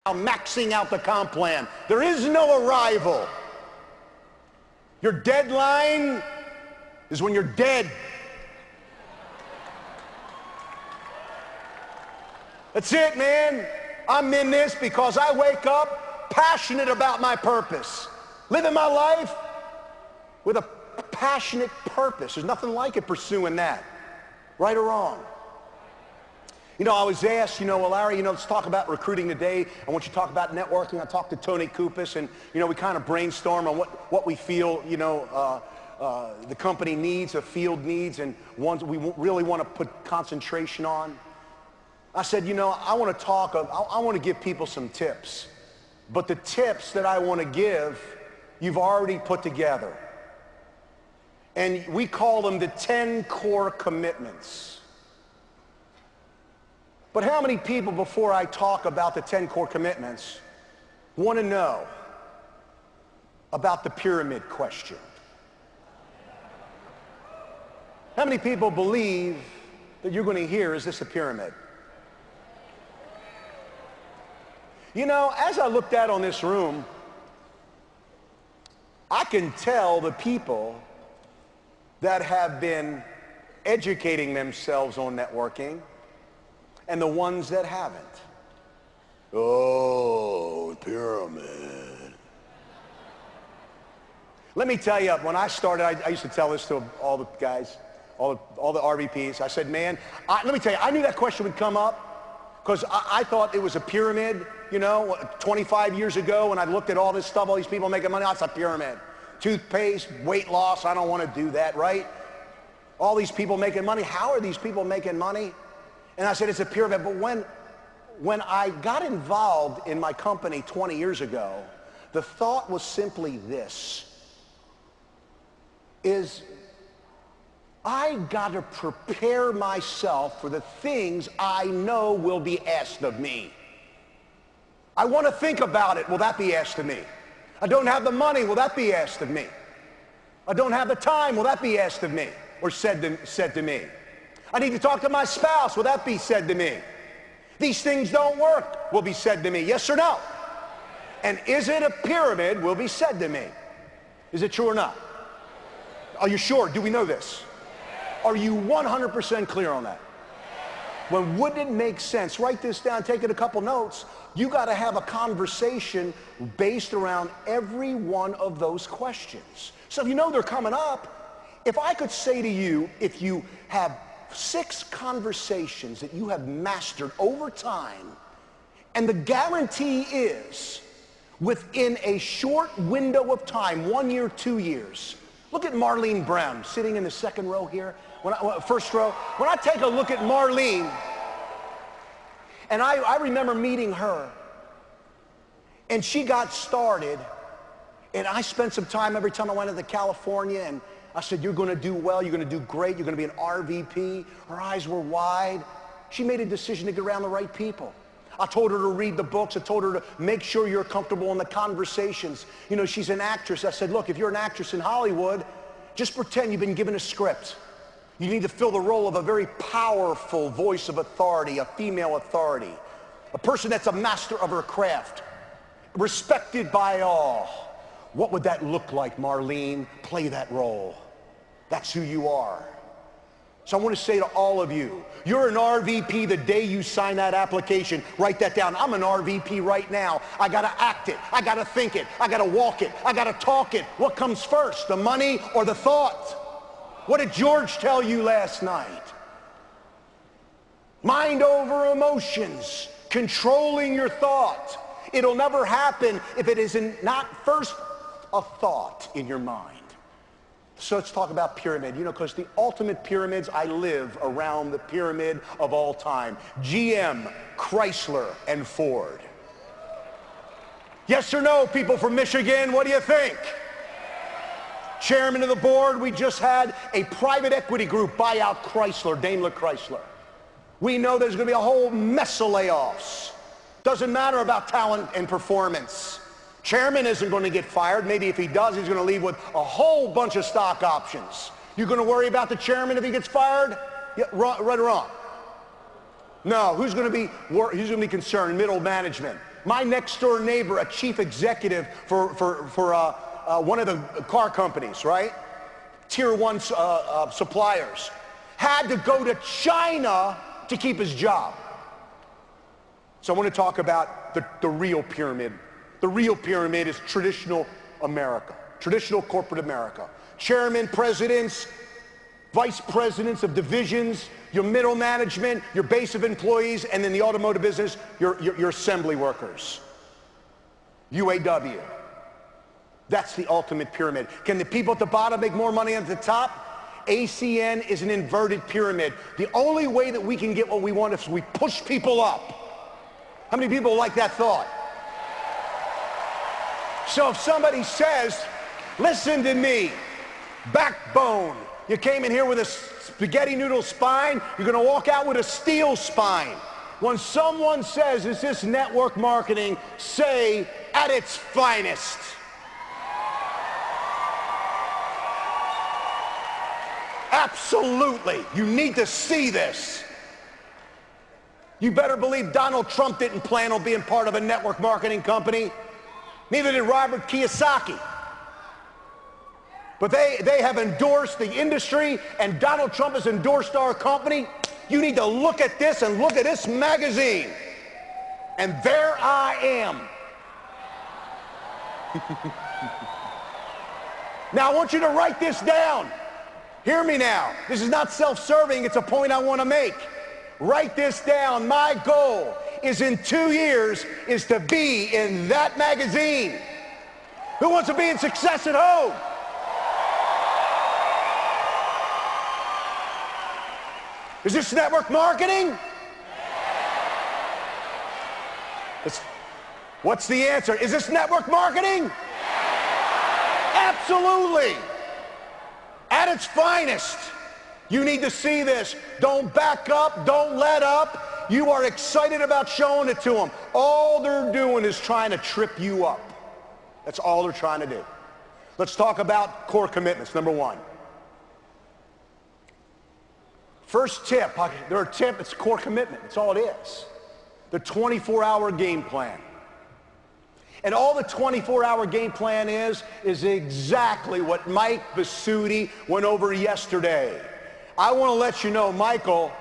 maxing out the comp plan. There is no arrival. Your deadline is when you're dead. That's it, man. I'm in this because I wake up passionate about my purpose. Living my life with a passionate purpose. There's nothing like it pursuing that. Right or wrong? You know, I was asked, well, Larry, let's talk about recruiting today. I want you to talk about networking. I talked to Tony Kupas, and, we kind of brainstorm on what we feel, the company needs, the field needs, and ones we really want to put concentration on. I said, I want to talk, I want to give people some tips. But the tips that I want to give, you've already put together. And we call them the 10 core commitments. But how many people, before I talk about the 10 core commitments, want to know about the pyramid question? How many people believe that you're going to hear, is this a pyramid? As I looked out on this room, I can tell the people that have been educating themselves on networking and the ones that haven't. Oh, pyramid. Let me tell you, when I started, I used to tell this to all the guys, all the RVPs. I said, man, let me tell you, I knew that question would come up because I thought it was a pyramid, 25 years ago when I looked at all this stuff, all these people making money, it's a pyramid. Toothpaste, weight loss, I don't want to do that, right? All these people making money, how are these people making money? And I said, it's a pyramid. But when I got involved in my company 20 years ago, the thought was simply this, is I got to prepare myself for the things I know will be asked of me. I want to think about it. Will that be asked of me? I don't have the money. Will that be asked of me? I don't have the time. Will that be asked of me or said to me? I need to talk to my spouse. Will that be said to me? These things don't work. Will be said to me. Yes or no? And is it a pyramid? Will be said to me. Is it true or not? Are you sure? Do we know this? Are you 100% clear on that? When wouldn't it make sense? Write this down, take it a couple notes. You got to have a conversation based around every one of those questions. So if they're coming up, if I could say to you, if you have 6 conversations that you have mastered over time, and the guarantee is within a short window of time, 1 year, 2 years. Look at Marlene Brown sitting in the second row here, first row. When I take a look at Marlene, and I remember meeting her, and she got started, and I spent some time every time I went to California, and I said, you're going to do well, you're going to do great, you're going to be an RVP. Her eyes were wide. She made a decision to get around the right people. I told her to read the books. I told her to make sure you're comfortable in the conversations. She's an actress. I said, look, if you're an actress in Hollywood, just pretend you've been given a script. You need to fill the role of a very powerful voice of authority, a female authority, a person that's a master of her craft, respected by all. What would that look like, Marlene? Play that role. That's who you are. So I want to say to all of you, you're an RVP the day you sign that application. Write that down. I'm an RVP right now. I got to act it. I got to think it. I got to walk it. I got to talk it. What comes first, the money or the thought? What did George tell you last night? Mind over emotions, controlling your thought. It'll never happen if it isn't not first a thought in your mind. So let's talk about pyramid, because the ultimate pyramids, I live around the pyramid of all time. GM, Chrysler, and Ford. Yes or no, people from Michigan, what do you think? Chairman of the board, we just had a private equity group buy out Chrysler, Daimler Chrysler. We know there's going to be a whole mess of layoffs. Doesn't matter about talent and performance. Chairman isn't going to get fired. Maybe if he does, he's going to leave with a whole bunch of stock options. You going to worry about the chairman if he gets fired? Yeah, right or wrong? No. Who's going to be concerned? Middle management. My next door neighbor, a chief executive for one of the car companies, right? Tier 1 suppliers, had to go to China to keep his job. So I want to talk about the real pyramid. The real pyramid is traditional America, traditional corporate America. Chairman, presidents, vice presidents of divisions, your middle management, your base of employees, and then the automotive business, your assembly workers. UAW. That's the ultimate pyramid. Can the people at the bottom make more money than at the top? ACN is an inverted pyramid. The only way that we can get what we want is if we push people up. How many people like that thought? So if somebody says, listen to me, backbone, you came in here with a spaghetti noodle spine, you're going to walk out with a steel spine. When someone says, is this network marketing, say, at its finest. Absolutely. You need to see this. You better believe Donald Trump didn't plan on being part of a network marketing company. Neither did Robert Kiyosaki. But they have endorsed the industry, and Donald Trump has endorsed our company. You need to look at this and look at this magazine. And there I am. Now I want you to write this down. Hear me now. This is not self-serving. It's a point I want to make. Write this down. My goal is in 2 years is to be in that magazine. Who wants to be in Success at Home? Is this network marketing? What's the answer? Is this network marketing? Absolutely. At its finest. You need to see this. Don't back up. Don't let up. You are excited about showing it to them. All they're doing is trying to trip you up. That's all they're trying to do. Let's talk about core commitments. Number one. First tip. Their tip, it's core commitment. That's all it is. The 24-hour game plan. And all the 24-hour game plan is exactly what Mike Basutti went over yesterday. I want to let you know Michael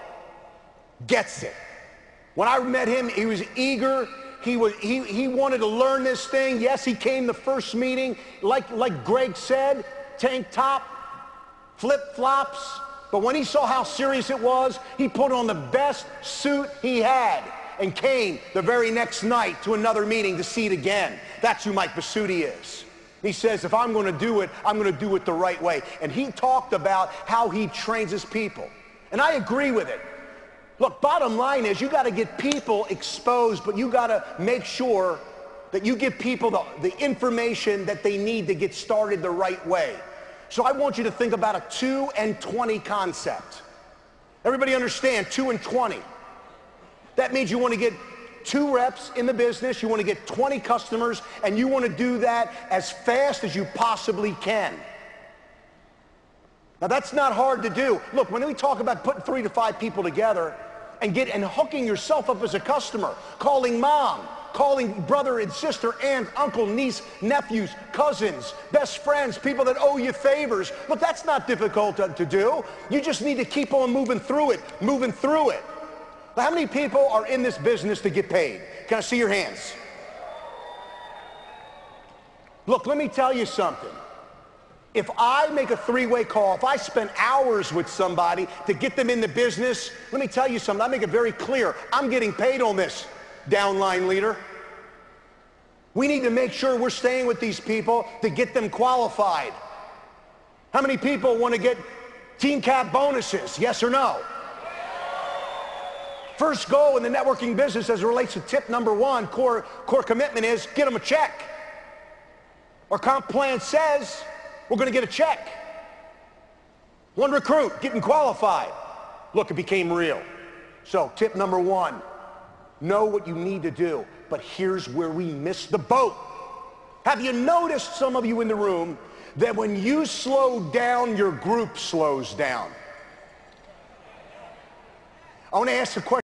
gets it. When I met him, he was eager. He wanted to learn this thing. Yes, he came the first meeting, like Greg said, tank top, flip-flops. But when he saw how serious it was, he put on the best suit he had and came the very next night to another meeting to see it again. That's who Mike Basutti is. He says, if I'm going to do it, I'm going to do it the right way. And he talked about how he trains his people. And I agree with it. Look, bottom line is you got to get people exposed, but you got to make sure that you give people the information that they need to get started the right way. So I want you to think about a 2 and 20 concept. Everybody understand 2 and 20? That means you want to get 2 reps in the business, you want to get 20 customers, and you want to do that as fast as you possibly can. Now that's not hard to do. Look, when we talk about putting 3 to 5 people together and hooking yourself up as a customer, calling mom, calling brother and sister, aunt, uncle, niece, nephews, cousins, best friends, people that owe you favors. Look, that's not difficult to do. You just need to keep on moving through it. Now, how many people are in this business to get paid? Can I see your hands? Look, let me tell you something. If I make a 3-way call, if I spend hours with somebody to get them in the business, let me tell you something. I make it very clear. I'm getting paid on this, downline leader. We need to make sure we're staying with these people to get them qualified. How many people want to get team cap bonuses? Yes or no? First goal in the networking business as it relates to tip number 1, core commitment, is get them a check. Our comp plan says we're going to get a check. One recruit getting qualified. Look, it became real. So tip number 1, know what you need to do. But here's where we miss the boat. Have you noticed, some of you in the room, that when you slow down, your group slows down? I want to ask a question.